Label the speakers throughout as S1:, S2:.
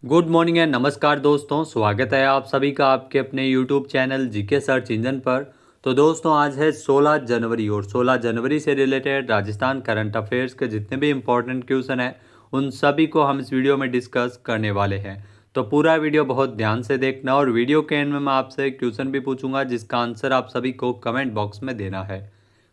S1: Good morning and नमस्कार दोस्तों, स्वागत है आप सभी का आपके अपने YouTube channel GK search engine पर। तो दोस्तों आज है 16 जनवरी और 16 जनवरी से रिलेटेड राजस्थान करंट अफेयर्स के जितने भी इम्पोर्टेंट क्वेश्चन हैं उन सभी को हम इस वीडियो में डिस्कस करने वाले हैं। तो पूरा वीडियो बहुत ध्यान से देखना और वीडियो के एंड में मैं आपसे क्वेश्चन भी पूछूंगा जिसका आंसर आप सभी को कमेंट बॉक्स में देना है।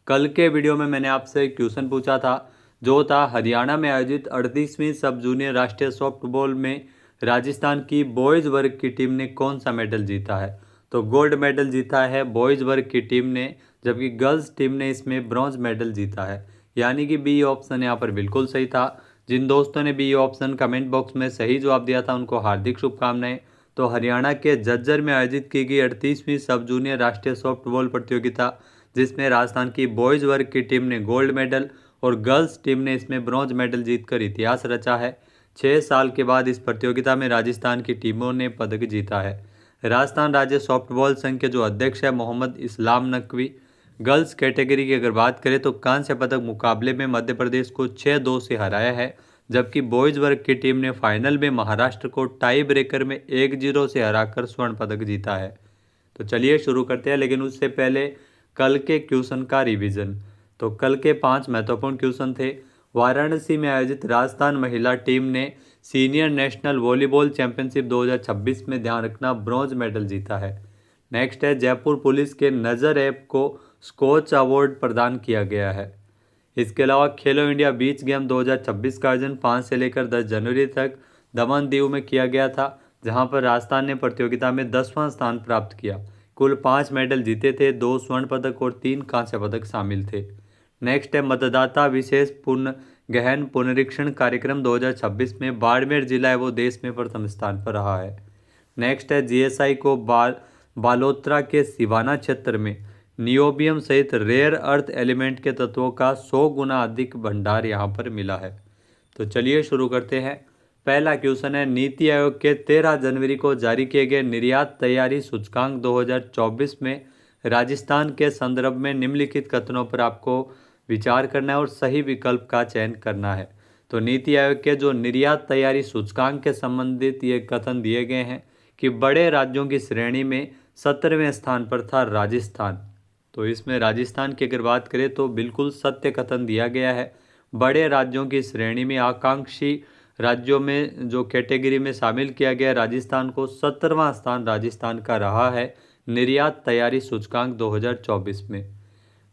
S1: कल के वीडियो में मैंने आपसे क्वेश्चन पूछा था जो था हरियाणा में आयोजित 38वीं सब जूनियर राष्ट्रीय सॉफ्टबॉल में राजस्थान की बॉयज़ वर्ग की टीम ने कौन सा मेडल जीता है। तो गोल्ड मेडल जीता है बॉयज़ वर्ग की टीम ने, जबकि गर्ल्स टीम ने इसमें ब्रॉन्ज मेडल जीता है। यानी कि बी ऑप्शन यहाँ पर बिल्कुल सही था। जिन दोस्तों ने बी ऑप्शन कमेंट बॉक्स में सही जवाब दिया था उनको हार्दिक शुभकामनाएं। तो हरियाणा के झज्जर में आयोजित की गई 38वीं सब जूनियर राष्ट्रीय सॉफ्टबॉल प्रतियोगिता जिसमें राजस्थान की बॉयज़ वर्ग की टीम ने गोल्ड मेडल और गर्ल्स टीम ने इसमें ब्रॉन्ज मेडल जीतकर इतिहास रचा है। 6 साल के बाद इस प्रतियोगिता में राजस्थान की टीमों ने पदक जीता है। राजस्थान राज्य सॉफ्टबॉल संघ के जो अध्यक्ष है मोहम्मद इस्लाम नकवी। गर्ल्स कैटेगरी की अगर बात करें तो कांस्य पदक मुकाबले में मध्य प्रदेश को 6-2 से हराया है, जबकि बॉयज़ वर्ग की टीम ने फाइनल में महाराष्ट्र को टाई ब्रेकर में 1-0 से हराकर स्वर्ण पदक जीता है। तो चलिए शुरू करते हैं, लेकिन उससे पहले कल के क्वेश्चन का रिवीजन। तो कल के 5 महत्वपूर्ण क्वेश्चन थे। वाराणसी में आयोजित राजस्थान महिला टीम ने सीनियर नेशनल वॉलीबॉल चैंपियनशिप 2026 में ध्यान रखना ब्रॉन्ज मेडल जीता है। नेक्स्ट है जयपुर पुलिस के नज़र ऐप को स्कोच अवार्ड प्रदान किया गया है। इसके अलावा खेलो इंडिया बीच गेम 2026 का आयोजन 5 से लेकर 10 जनवरी तक दमन दीव में किया गया था, जहां पर राजस्थान ने प्रतियोगिता में 10वां स्थान प्राप्त किया। कुल 5 मेडल जीते थे, 2 स्वर्ण पदक और 3 कांस्य पदक शामिल थे। नेक्स्ट है मतदाता विशेष गहन पुनरीक्षण कार्यक्रम 2026 में बाड़मेर जिला है वो देश में प्रथम स्थान पर रहा है। नेक्स्ट है जीएसआई को बालोतरा के सिवाना क्षेत्र में नियोबियम सहित रेयर अर्थ एलिमेंट के तत्वों का 100 गुना अधिक भंडार यहाँ पर मिला है। तो चलिए शुरू करते हैं। पहला क्वेश्चन है नीति आयोग के 13 जनवरी को जारी किए गए निर्यात तैयारी सूचकांक 2024 में राजस्थान के संदर्भ में निम्नलिखित कथनों पर आपको विचार करना है और सही विकल्प का चयन करना है। तो नीति आयोग के जो निर्यात तैयारी सूचकांक के संबंधित ये कथन दिए गए हैं कि बड़े राज्यों की श्रेणी में 17वें स्थान पर था राजस्थान। तो इसमें राजस्थान की अगर बात करें तो बिल्कुल सत्य कथन दिया गया है। बड़े राज्यों की श्रेणी में आकांक्षी राज्यों में जो कैटेगरी में शामिल किया गया राजस्थान को 17वां स्थान राजस्थान का रहा है निर्यात तैयारी सूचकांक 2024 में।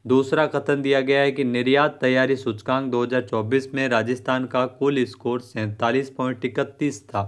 S1: दूसरा कथन दिया गया है कि निर्यात तैयारी सूचकांक 2024 में राजस्थान का कुल स्कोर 47.31 था।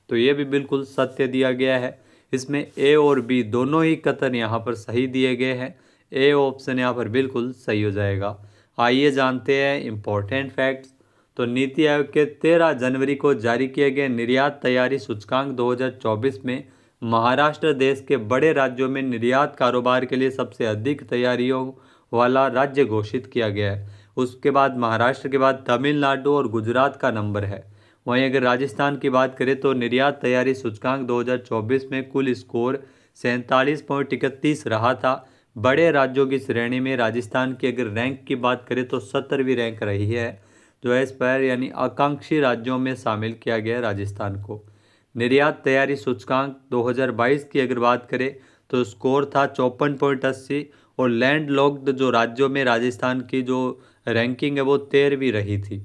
S1: तो ये भी बिल्कुल सत्य दिया गया है। इसमें ए और बी दोनों ही कथन यहाँ पर सही दिए गए हैं। ए ऑप्शन यहाँ पर बिल्कुल सही हो जाएगा। आइए जानते हैं इम्पोर्टेंट फैक्ट्स। तो नीति आयोग के 13 जनवरी को जारी किए गए निर्यात तैयारी सूचकांक 2024 में महाराष्ट्र देश के बड़े राज्यों में निर्यात कारोबार के लिए सबसे अधिक तैयारियों वाला राज्य घोषित किया गया है। उसके बाद महाराष्ट्र के बाद तमिलनाडु और गुजरात का नंबर है। वहीं अगर राजस्थान की बात करें तो निर्यात तैयारी सूचकांक 2024 में कुल स्कोर 47.31 रहा था। बड़े राज्यों की श्रेणी में राजस्थान की अगर रैंक की बात करें तो 17वीं रैंक रही है, जो एस्पायर यानी आकांक्षी राज्यों में शामिल किया गया राजस्थान को। निर्यात तैयारी सूचकांक 2022 की अगर बात करें तो स्कोर था 54.80 और लैंड लॉक्ड जो राज्यों में राजस्थान की जो रैंकिंग है वो 13वीं रही थी।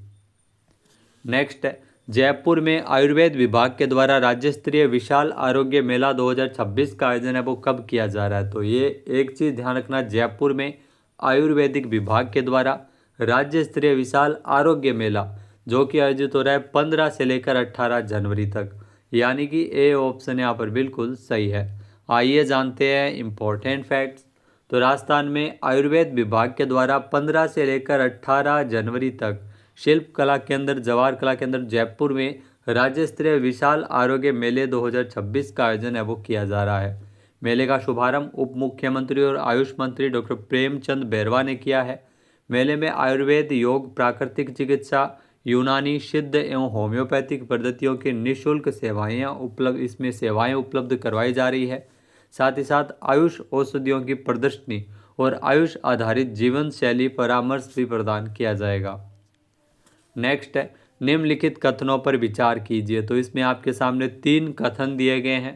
S1: नेक्स्ट है जयपुर में आयुर्वेद विभाग के द्वारा राज्य स्तरीय विशाल आरोग्य मेला 2026 का आयोजन है वो कब किया जा रहा है। तो ये एक चीज़ ध्यान रखना, जयपुर में आयुर्वेदिक विभाग के द्वारा राज्य स्तरीय विशाल आरोग्य मेला जो कि आयोजित हो रहा है 15 से लेकर 18 जनवरी तक, यानी कि ए ऑप्शन यहाँ पर बिल्कुल सही है। आइए जानते हैं इम्पोर्टेंट फैक्ट्स। तो राजस्थान में आयुर्वेद विभाग के द्वारा 15 से लेकर 18 जनवरी तक शिल्प कला केंद्र जवाहर कला केंद्र जयपुर में राज्य स्तरीय विशाल आरोग्य मेले 2026 का आयोजन है वो किया जा रहा है। मेले का शुभारंभ उप मुख्यमंत्री और आयुष मंत्री डॉक्टर प्रेमचंद बैरवा ने किया है। मेले में आयुर्वेद, योग, प्राकृतिक चिकित्सा, यूनानी, सिद्ध एवं होम्योपैथिक पद्धतियों की निःशुल्क सेवाएं उपलब्ध करवाई जा रही है। साथ ही साथ आयुष औषधियों की प्रदर्शनी और आयुष आधारित जीवन शैली परामर्श भी प्रदान किया जाएगा। नेक्स्ट है निम्नलिखित कथनों पर विचार कीजिए। तो इसमें आपके सामने 3 कथन दिए गए हैं।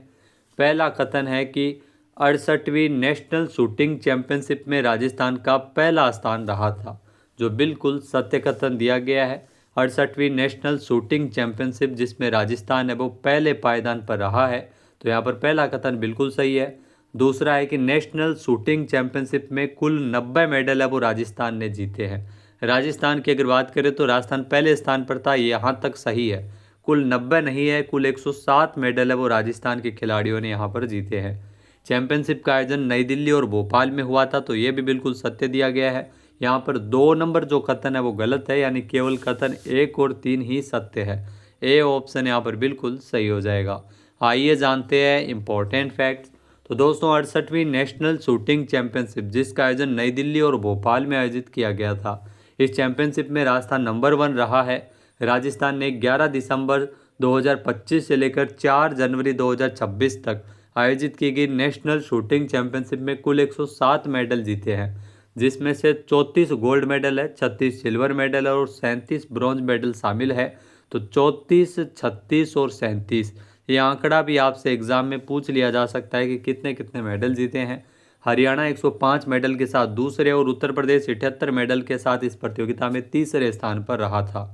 S1: पहला कथन है कि 68वीं नेशनल शूटिंग चैंपियनशिप में राजस्थान का पहला स्थान रहा था, जो बिल्कुल सत्य कथन दिया गया है। 68वीं नेशनल शूटिंग चैंपियनशिप जिसमें राजस्थान है वो पहले पायदान पर रहा है, तो यहाँ पर पहला कथन बिल्कुल सही है। दूसरा है कि नेशनल शूटिंग चैंपियनशिप में कुल 90 मेडल है वो राजस्थान ने जीते हैं। राजस्थान की अगर बात करें तो राजस्थान पहले स्थान पर था, यहाँ तक सही है। कुल 90 नहीं है, कुल 107 मेडल है वो राजस्थान के खिलाड़ियों ने यहाँ पर जीते हैं। चैंपियनशिप का आयोजन नई दिल्ली और भोपाल में हुआ था, तो ये भी बिल्कुल सत्य दिया गया है। यहाँ पर 2 नंबर जो कथन है वो गलत है, यानी केवल कथन 1 और 3 ही सत्य है। ए ऑप्शन यहाँ पर बिल्कुल सही हो जाएगा। आइए जानते हैं इम्पोर्टेंट फैक्ट्स। तो दोस्तों 68वीं नेशनल शूटिंग चैंपियनशिप जिसका आयोजन नई दिल्ली और भोपाल में आयोजित किया गया था, इस चैंपियनशिप में राजस्थान नंबर 1 रहा है। राजस्थान ने 11 दिसंबर 2025 से लेकर 4 जनवरी 2026 तक आयोजित की गई नेशनल शूटिंग चैंपियनशिप में कुल 107 मेडल जीते हैं, जिसमें से 34 गोल्ड मेडल है, 36 सिल्वर मेडल है और 37 ब्रॉन्ज मेडल शामिल है। तो 34, 36 और 37 ये आंकड़ा भी आपसे एग्जाम में पूछ लिया जा सकता है कि कितने कितने मेडल जीते हैं। हरियाणा 105 मेडल के साथ दूसरे और उत्तर प्रदेश 78 मेडल के साथ इस प्रतियोगिता में तीसरे स्थान पर रहा था।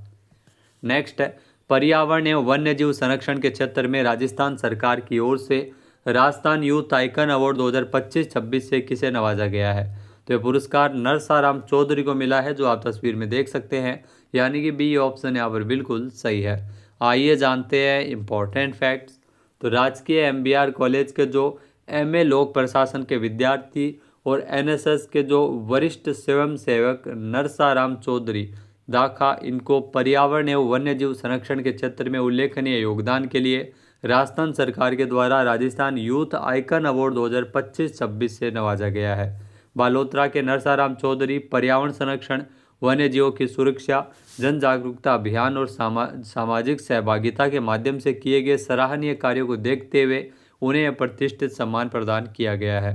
S1: नेक्स्ट है पर्यावरण एवं वन्य जीव संरक्षण के क्षेत्र में राजस्थान सरकार की ओर से राजस्थान यूथ आइकन अवार्ड 2025-26 से किसे नवाजा गया है। तो ये पुरस्कार नरसाराम चौधरी को मिला है, जो आप तस्वीर में देख सकते हैं, यानी कि बी ऑप्शन यहाँ पर बिल्कुल सही है। आइए जानते हैं इम्पोर्टेंट फैक्ट्स। तो राजकीय एमबीआर कॉलेज के जो एमए लोक प्रशासन के विद्यार्थी और एनएसएस के जो वरिष्ठ स्वयं सेवक नरसाराम चौधरी दाखा, इनको पर्यावरण एवं वन्य जीव संरक्षण के क्षेत्र में उल्लेखनीय योगदान के लिए राजस्थान सरकार के द्वारा राजस्थान यूथ आइकन अवार्ड 2025-26 से नवाजा गया है। बालोतरा के नरसाराम चौधरी पर्यावरण संरक्षण, वन्य जीवों की सुरक्षा, जन जागरूकता अभियान और सामाजिक सहभागिता के माध्यम से किए गए सराहनीय कार्यों को देखते हुए उन्हें यह प्रतिष्ठित सम्मान प्रदान किया गया है।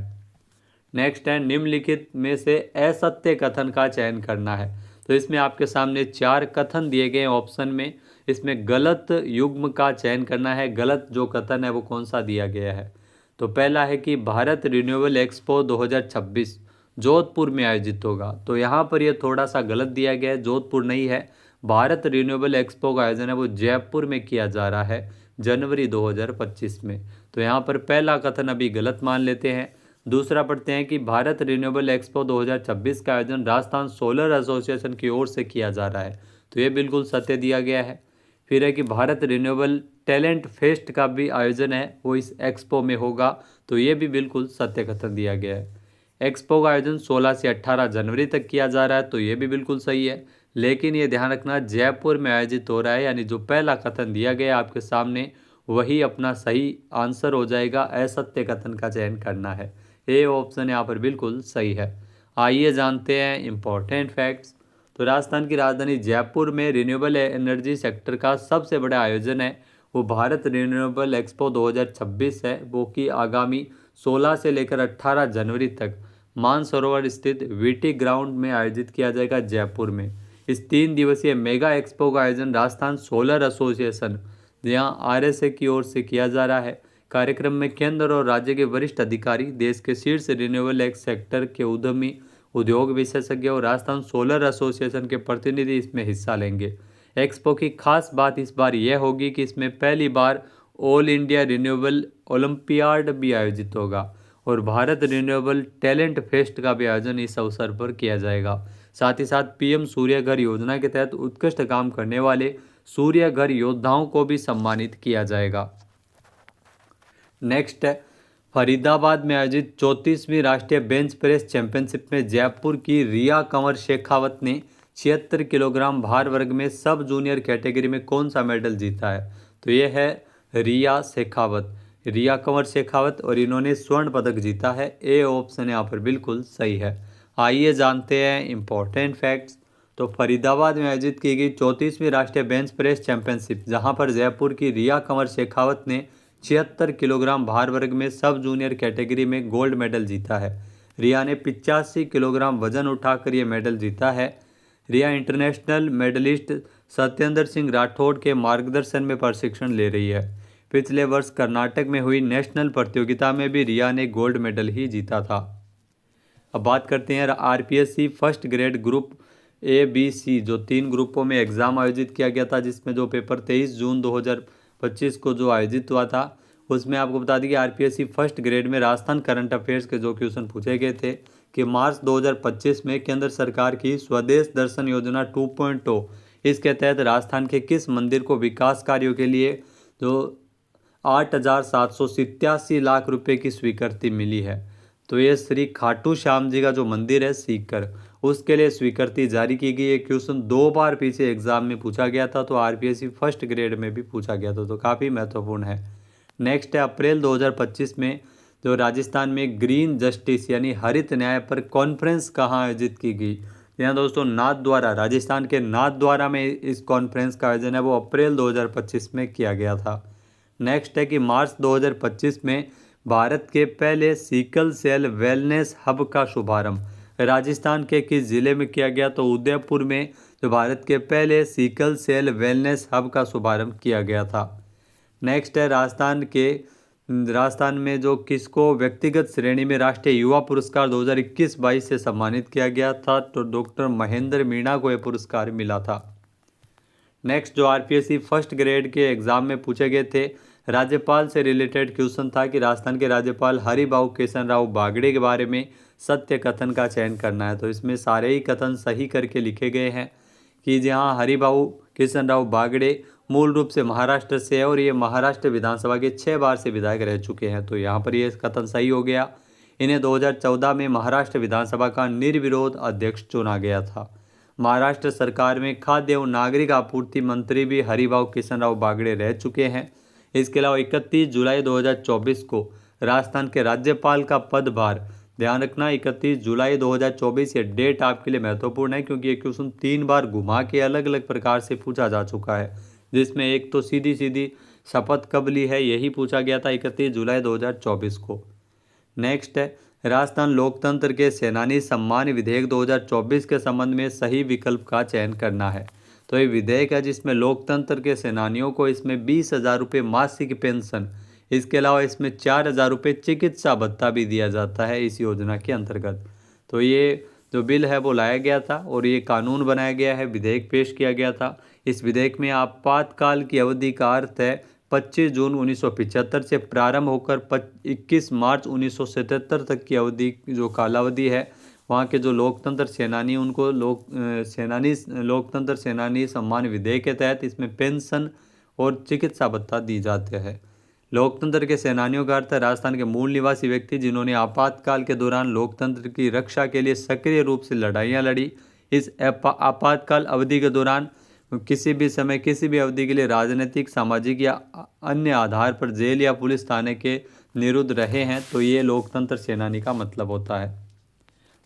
S1: नेक्स्ट है निम्नलिखित में से असत्य कथन का चयन करना है। तो इसमें आपके सामने 4 कथन दिए गए ऑप्शन में, इसमें गलत युग्म का चयन करना है। गलत जो कथन है वो कौन सा दिया गया है। तो पहला है कि भारत रिन्यूएबल एक्सपो 2026 जोधपुर में आयोजित होगा। तो यहाँ पर ये थोड़ा सा गलत दिया गया है, जोधपुर नहीं है। भारत रिन्यूएबल एक्सपो का आयोजन है वो जयपुर में किया जा रहा है जनवरी 2025 में। तो यहाँ पर पहला कथन अभी गलत मान लेते हैं। दूसरा पढ़ते हैं कि भारत रिन्यूएबल एक्सपो 2026 का आयोजन राजस्थान सोलर एसोसिएशन की ओर से किया जा रहा है। तो ये बिल्कुल सत्य दिया गया है। फिर है कि भारत रिन्यूएबल टैलेंट फेस्ट का भी आयोजन है वो इस एक्सपो में होगा। तो ये भी बिल्कुल सत्य कथन दिया गया है। एक्सपो का आयोजन 16 से 18 जनवरी तक किया जा रहा है। तो ये भी बिल्कुल सही है, लेकिन ये ध्यान रखना जयपुर में आयोजित हो रहा है, यानी जो पहला कथन दिया गया आपके सामने वही अपना सही आंसर हो जाएगा। असत्य कथन का चयन करना है। ए ऑप्शन यहाँ पर बिल्कुल सही है। आइए जानते हैं इम्पोर्टेंट फैक्ट्स। तो राजस्थान की राजधानी जयपुर में रिन्यूएबल एनर्जी सेक्टर का सबसे बड़ा आयोजन है वो भारत रिन्यूएबल एक्सपो 2026 है, वो कि आगामी 16 से लेकर 18 जनवरी तक मानसरोवर स्थित वीटी ग्राउंड में आयोजित किया जाएगा जयपुर में। इस 3 दिवसीय मेगा एक्सपो का आयोजन राजस्थान सोलर एसोसिएशन यहाँ आरएसए की ओर से किया जा रहा है। कार्यक्रम में केंद्र और राज्य के वरिष्ठ अधिकारी, देश के शीर्ष रिन्यूएबल एक्स सेक्टर के उद्यमी, उद्योग विशेषज्ञ और राजस्थान सोलर एसोसिएशन के प्रतिनिधि इसमें हिस्सा लेंगे। एक्सपो की खास बात इस बार यह होगी कि इसमें पहली बार ऑल इंडिया रिन्यूएबल ओलंपियाड भी आयोजित होगा और भारत रिन्यूएबल टैलेंट फेस्ट का भी आयोजन इस अवसर पर किया जाएगा। साथ ही साथ पीएम सूर्य घर योजना के तहत उत्कृष्ट काम करने वाले सूर्य घर योद्धाओं को भी सम्मानित किया जाएगा। नेक्स्ट है फरीदाबाद में आयोजित 34वीं राष्ट्रीय बेंच प्रेस चैंपियनशिप में जयपुर की रिया कंवर शेखावत ने 76 किलोग्राम भार वर्ग में सब जूनियर कैटेगरी में कौन सा मेडल जीता है। तो ये है रिया कंवर शेखावत और इन्होंने स्वर्ण पदक जीता है। ए ऑप्शन यहाँ पर बिल्कुल सही है। आइए जानते हैं इम्पोर्टेंट फैक्ट्स। तो फरीदाबाद में आयोजित की गई 34वीं राष्ट्रीय बेंच प्रेस चैंपियनशिप, जहां पर जयपुर की रिया कंवर शेखावत ने 76 किलोग्राम भार वर्ग में सब जूनियर कैटेगरी में गोल्ड मेडल जीता है। रिया ने 85 किलोग्राम वजन उठाकर ये मेडल जीता है। रिया इंटरनेशनल मेडलिस्ट सत्येंद्र सिंह राठौड़ के मार्गदर्शन में प्रशिक्षण ले रही है। पिछले वर्ष कर्नाटक में हुई नेशनल प्रतियोगिता में भी रिया ने गोल्ड मेडल ही जीता था। अब बात करते हैं RPSC first grade group ABC जो 3 ग्रुपों में एग्ज़ाम आयोजित किया गया था, जिसमें जो पेपर 23 जून 2025 को जो आयोजित हुआ था, उसमें आपको बता दें कि आरपीएससी फर्स्ट ग्रेड में राजस्थान करंट अफेयर्स के जो क्वेश्चन पूछे गए थे कि मार्च 2025 में केंद्र सरकार की स्वदेश दर्शन योजना 2.0 इसके तहत राजस्थान के किस मंदिर को विकास कार्यों के लिए जो 8,787 लाख रुपए की स्वीकृति मिली है। तो ये श्री खाटू श्याम जी का जो मंदिर है सीकर, उसके लिए स्वीकृति जारी की गई है। क्वेश्चन 2 बार पीछे एग्जाम में पूछा गया था, तो आरपीएससी फर्स्ट ग्रेड में भी पूछा गया था, तो काफ़ी महत्वपूर्ण है। नेक्स्ट है अप्रैल 2025 में जो राजस्थान में ग्रीन जस्टिस यानी हरित न्याय पर कॉन्फ्रेंस कहाँ आयोजित की गई। यहाँ दोस्तों नाथद्वारा, राजस्थान के नाथद्वारा में इस कॉन्फ्रेंस का आयोजन है वो अप्रैल 2025 में किया गया था। नेक्स्ट है कि मार्च 2025 में भारत के पहले सिकल सेल वेलनेस हब का शुभारंभ राजस्थान के किस जिले में किया गया, तो उदयपुर में जो भारत के पहले सिकल सेल वेलनेस हब का शुभारंभ किया गया था। नेक्स्ट है राजस्थान में जो किसको व्यक्तिगत श्रेणी में राष्ट्रीय युवा पुरस्कार 2021-22 से सम्मानित किया गया था, तो डॉक्टर महेंद्र मीणा को यह पुरस्कार मिला था। नेक्स्ट जो आरपीएससी फर्स्ट ग्रेड के एग्जाम में पूछे गए थे राज्यपाल से रिलेटेड क्वेश्चन था कि राजस्थान के राज्यपाल हरिभाऊ किशनराव बागड़े के बारे में सत्य कथन का चयन करना है। तो इसमें सारे ही कथन सही करके लिखे गए हैं कि जहाँ हरिभाऊ किशनराव बागड़े मूल रूप से महाराष्ट्र से है और ये महाराष्ट्र विधानसभा के 6 बार से विधायक रह चुके हैं, तो यहाँ पर ये कथन सही हो गया। इन्हें 2014 में महाराष्ट्र विधानसभा का निर्विरोध अध्यक्ष चुना गया था। महाराष्ट्र सरकार में खाद्य एवं नागरिक आपूर्ति मंत्री भी हरिभाऊ किशनराव बागड़े रह चुके हैं। इसके अलावा 31 जुलाई 2024 को राजस्थान के राज्यपाल का पदभार, ध्यान रखना 31 जुलाई 2024 ये डेट आपके लिए महत्वपूर्ण है क्योंकि ये क्वेश्चन 3 बार घुमा के अलग अलग प्रकार से पूछा जा चुका है, जिसमें एक तो सीधी शपथ कब ली है यही पूछा गया था 31 जुलाई 2024 को। नेक्स्ट है राजस्थान लोकतंत्र के सेनानी सम्मान विधेयक 2024 के संबंध में सही विकल्प का चयन करना है। तो ये विधेयक है जिसमें लोकतंत्र के सेनानियों को इसमें 20,000 रुपये मासिक पेंशन, इसके अलावा इसमें 4,000 रुपये चिकित्सा भत्ता भी दिया जाता है इस योजना के अंतर्गत। तो ये जो बिल है वो लाया गया था और ये कानून बनाया गया है, विधेयक पेश किया गया था। इस विधेयक में आपातकाल की अवधि का अर्थ है 25 जून 1975 से प्रारंभ होकर 21 मार्च 1977 तक की अवधि जो कालावधि है वहाँ के जो लोकतंत्र सेनानी उनको लोकतंत्र सेनानी सम्मान विधेयक के तहत इसमें पेंशन और चिकित्सा भत्ता दी जाते हैं। लोकतंत्र के सेनानियों का अर्थ है राजस्थान के मूल निवासी व्यक्ति जिन्होंने आपातकाल के दौरान लोकतंत्र की रक्षा के लिए सक्रिय रूप से लड़ाइयाँ लड़ी। इस आपातकाल अवधि के दौरान किसी भी समय किसी भी अवधि के लिए राजनीतिक, सामाजिक या अन्य आधार पर जेल या पुलिस थाने के निरुद्ध रहे हैं, तो ये लोकतंत्र सेनानी का मतलब होता है।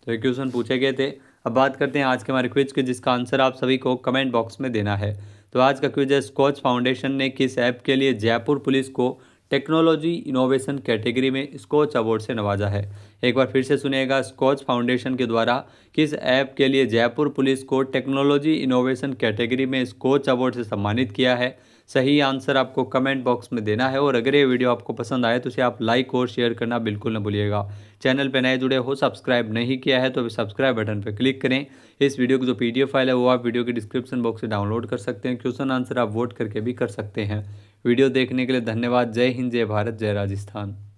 S1: तो ये क्वेश्चन पूछे गए थे। अब बात करते हैं आज के हमारे क्विज के, जिसका आंसर आप सभी को कमेंट बॉक्स में देना है। तो आज का क्विज है स्कॉच फाउंडेशन ने किस ऐप के लिए जयपुर पुलिस को टेक्नोलॉजी इनोवेशन कैटेगरी में स्कॉच अवार्ड से नवाजा है। एक बार फिर से सुनिएगा, स्कॉच फाउंडेशन के द्वारा किस ऐप के लिए जयपुर पुलिस को टेक्नोलॉजी इनोवेशन कैटेगरी में स्कॉच अवार्ड से सम्मानित किया है। सही आंसर आपको कमेंट बॉक्स में देना है और अगर ये वीडियो आपको पसंद आए तो उसे आप लाइक और शेयर करना बिल्कुल न भूलिएगा। चैनल पर नए जुड़े हो, सब्सक्राइब नहीं किया है तो अभी सब्सक्राइब बटन पर क्लिक करें। इस वीडियो की जो PDF फाइल है वो आप वीडियो के डिस्क्रिप्शन बॉक्स से डाउनलोड कर सकते हैं। क्वेश्चन आंसर आप वोट करके भी कर सकते हैं। वीडियो देखने के लिए धन्यवाद। जय हिंद, जय भारत, जय राजस्थान।